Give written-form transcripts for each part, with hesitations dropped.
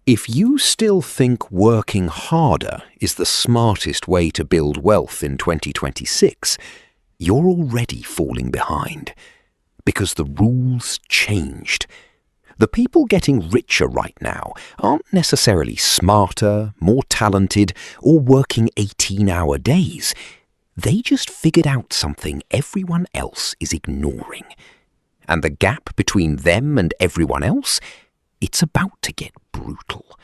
If you still think working harder is the smartest way to build wealth in 2026, you're already falling behind. Because the rules changed. The people getting richer right now aren't necessarily smarter, more talented, or working 18-hour days. They just figured out something everyone else is ignoring. And the gap between them and everyone else, it's about to get brutal.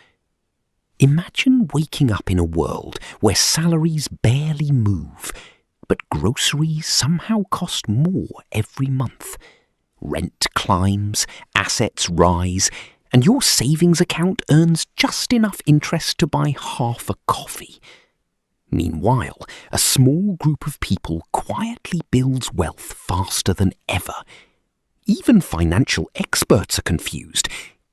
Imagine waking up in a world where salaries barely move, but groceries somehow cost more every month. Rent climbs, assets rise, and your savings account earns just enough interest to buy half a coffee. Meanwhile, a small group of people quietly builds wealth faster than ever. Even financial experts are confused,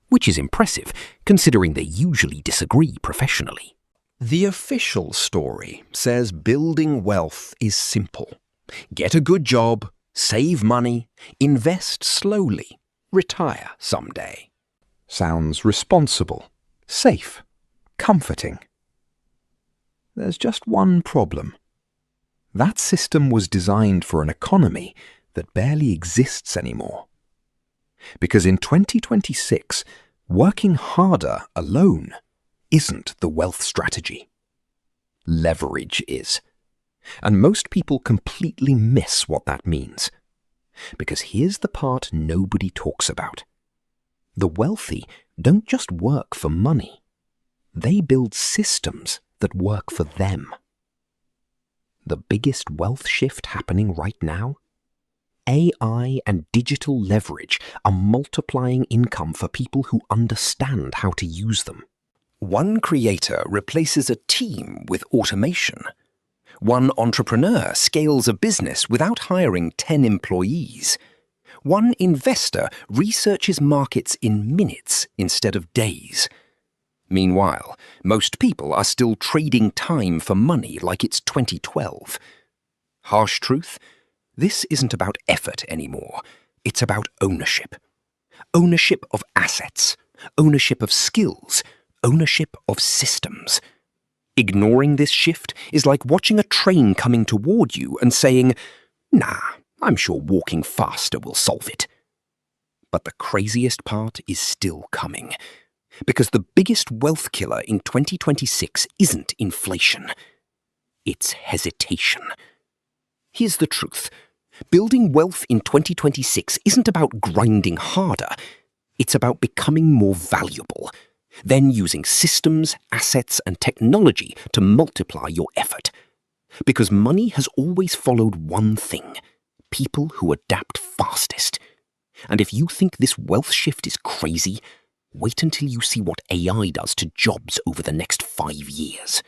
which is impressive, considering they usually disagree professionally. The official story says building wealth is simple. Get a good job, save money, invest slowly, retire someday. Sounds responsible, safe, comforting. There's just one problem. That system was designed for an economy that barely exists anymore. Because in 2026, working harder alone isn't the wealth strategy. Leverage is. And most people completely miss what that means. Because here's the part nobody talks about. The wealthy don't just work for money. They build systems that work for them. The biggest wealth shift happening right now? AI and digital leverage are multiplying income for people who understand how to use them. One creator replaces a team with automation. One entrepreneur scales a business without hiring 10 employees. One investor researches markets in minutes instead of days. Meanwhile, most people are still trading time for money like it's 2012. Harsh truth? This isn't about effort anymore. It's about ownership. Ownership of assets. Ownership of skills. Ownership of systems. Ignoring this shift is like watching a train coming toward you and saying, "Nah, I'm sure walking faster will solve it." But the craziest part is still coming. Because the biggest wealth killer in 2026 isn't inflation. It's hesitation. Here's the truth. Building wealth in 2026 isn't about grinding harder. It's about becoming more valuable. Then using systems, assets, and technology to multiply your effort. Because money has always followed one thing: people who adapt fastest. And if you think this wealth shift is crazy, wait until you see what AI does to jobs over the next 5 years.